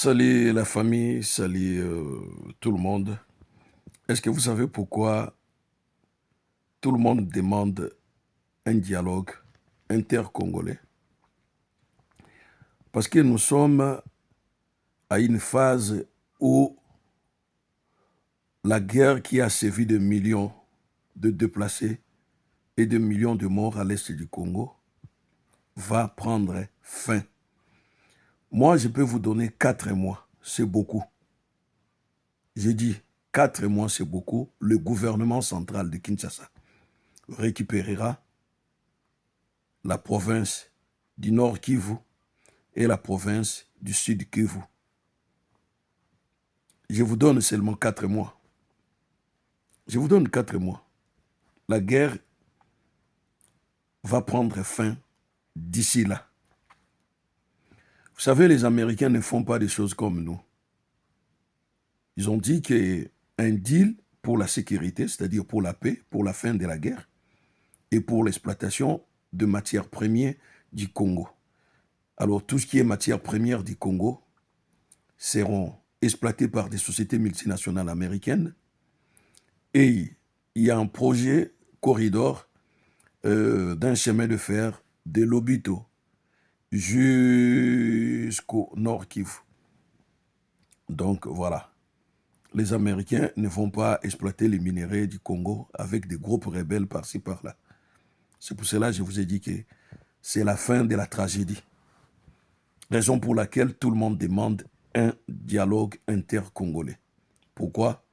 Salut la famille, salut tout le monde. Est-ce que vous savez pourquoi tout le monde demande un dialogue intercongolais? Parce que nous sommes à une phase où la guerre qui a sévi de millions de déplacés et de millions de morts à l'est du Congo va prendre fin. Moi, je peux vous donner 4 mois, c'est beaucoup. J'ai dit 4 mois, c'est beaucoup. Le gouvernement central de Kinshasa récupérera la province du Nord Kivu et la province du Sud Kivu. Je vous donne seulement 4 mois. Je vous donne 4 mois. La guerre va prendre fin d'ici là. Vous savez, les Américains ne font pas des choses comme nous. Ils ont dit qu'un deal pour la sécurité, c'est-à-dire pour la paix, pour la fin de la guerre et pour l'exploitation de matières premières du Congo. Alors, tout ce qui est matières premières du Congo seront exploitées par des sociétés multinationales américaines. Et il y a un projet corridor d'un chemin de fer de Lobito jusqu'au Nord Kivu. Donc voilà, les Américains ne vont pas exploiter les minéraux du Congo avec des groupes rebelles par-ci par-là. C'est pour cela que je vous ai dit que c'est la fin de la tragédie. Raison pour laquelle tout le monde demande un dialogue intercongolais. Pourquoi?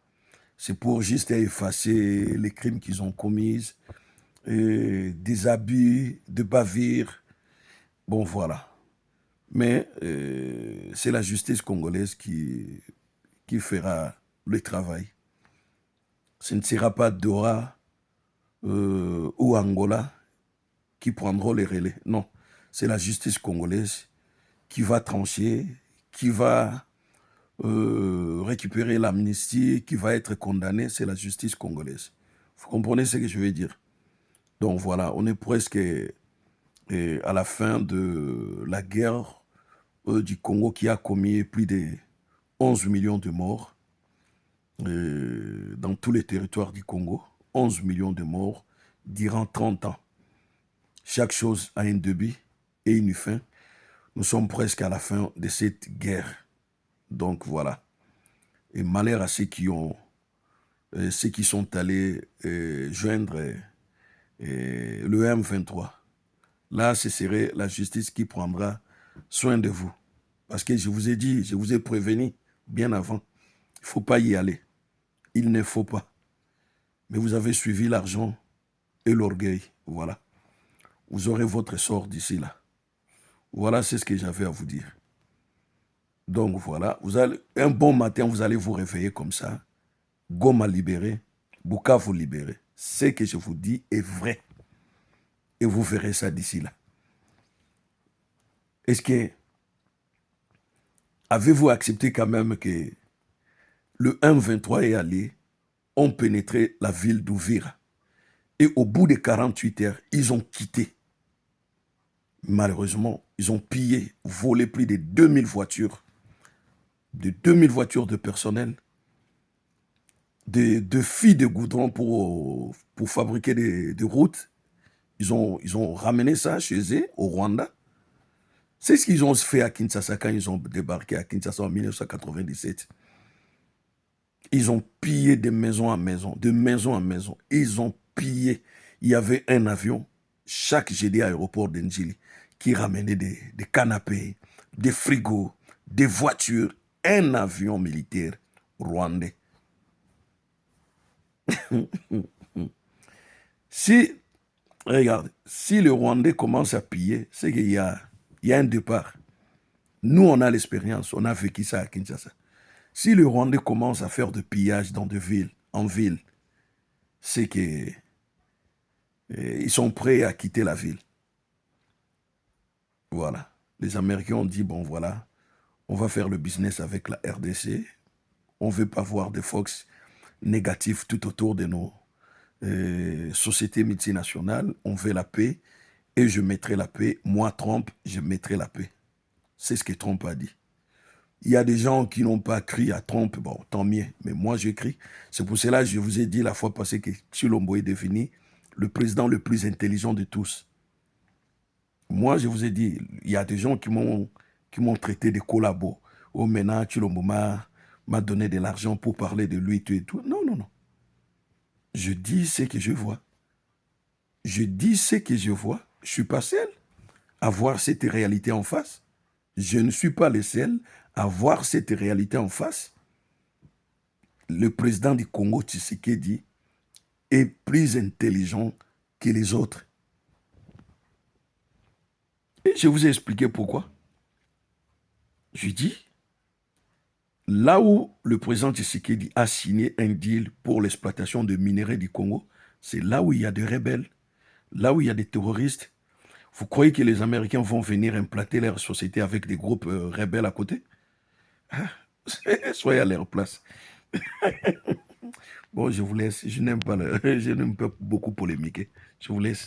C'est pour juste effacer les crimes qu'ils ont commis, des abus, de bavures. Bon, voilà. Mais c'est la justice congolaise qui fera le travail. Ce ne sera pas Dora ou Angola qui prendront les relais. Non, c'est la justice congolaise qui va trancher, qui va récupérer l'amnistie, qui va être condamné. C'est la justice congolaise. Vous comprenez ce que je veux dire? Donc voilà, on est presque à la fin de la guerre du Congo qui a commis plus de 11 millions de morts dans tous les territoires du Congo. 11 millions de morts durant 30 ans. Chaque chose a un début et une fin. Nous sommes presque à la fin de cette guerre. Donc voilà. Et malheur à ceux qui sont allés joindre le M23. Là, ce serait la justice qui prendra soin de vous. Parce que je vous ai dit, je vous ai prévenu bien avant. Il ne faut pas y aller. Il ne faut pas. Mais vous avez suivi l'argent et l'orgueil. Voilà. Vous aurez votre sort d'ici là. Voilà, c'est ce que j'avais à vous dire. Donc voilà, un bon matin, vous allez vous réveiller comme ça. Goma libéré, Bukavu libéré. Ce que je vous dis est vrai. Et vous verrez ça d'ici là. Est-ce que avez-vous accepté quand même que le M23 est allé, ont pénétré la ville d'Ouvira et au bout de 48 heures, ils ont quitté. Malheureusement, ils ont pillé, volé plus de 2000 voitures, de 2000 voitures de personnel, de filles de goudron pour fabriquer des routes. Ils ont ramené ça chez eux, au Rwanda. C'est ce qu'ils ont fait à Kinshasa quand ils ont débarqué à Kinshasa en 1997. Ils ont pillé de maison en maison, de maison en maison. Ils ont pillé. Il y avait un avion, chaque jeudi à l'aéroport d'Njili, qui ramenait des canapés, des frigos, des voitures. Un avion militaire rwandais. Si, regarde, si le Rwandais commence à piller, c'est qu'il y a un départ. Nous, on a l'expérience, on a vécu ça à Kinshasa. Si le Rwandais commence à faire de pillage dans des villes, en ville, c'est qu'ils sont prêts à quitter la ville. Voilà. Les Américains ont dit, bon voilà, on va faire le business avec la RDC. On ne veut pas voir des Fox négatifs tout autour de nos sociétés multinationales. On veut la paix et je mettrai la paix. Moi, Trump, je mettrai la paix. C'est ce que Trump a dit. Il y a des gens qui n'ont pas crié à Trump, bon, tant mieux, mais moi j'écris. C'est pour cela que je vous ai dit la fois passée que Tshilombo est devenu le président le plus intelligent de tous. Moi, je vous ai dit, il y a des gens qui m'ont traité de collabo. Oh, maintenant, Tshilombo m'a donné de l'argent pour parler de lui et tout. Non, non, non. Je dis ce que je vois. Je dis ce que je vois. Je ne suis pas seul à voir cette réalité en face. Je ne suis pas le seul à voir cette réalité en face. Le président du Congo, Tshisekedi, est plus intelligent que les autres. Et je vous ai expliqué pourquoi. Je dis, là où le président Tshisekedi a signé un deal pour l'exploitation de minerais du Congo, c'est là où il y a des rebelles, là où il y a des terroristes. Vous croyez que les Américains vont venir implanter leur société avec des groupes rebelles à côté? Ah, soyez à leur place. Bon, je vous laisse. Je n'aime pas beaucoup polémiquer. Je vous laisse.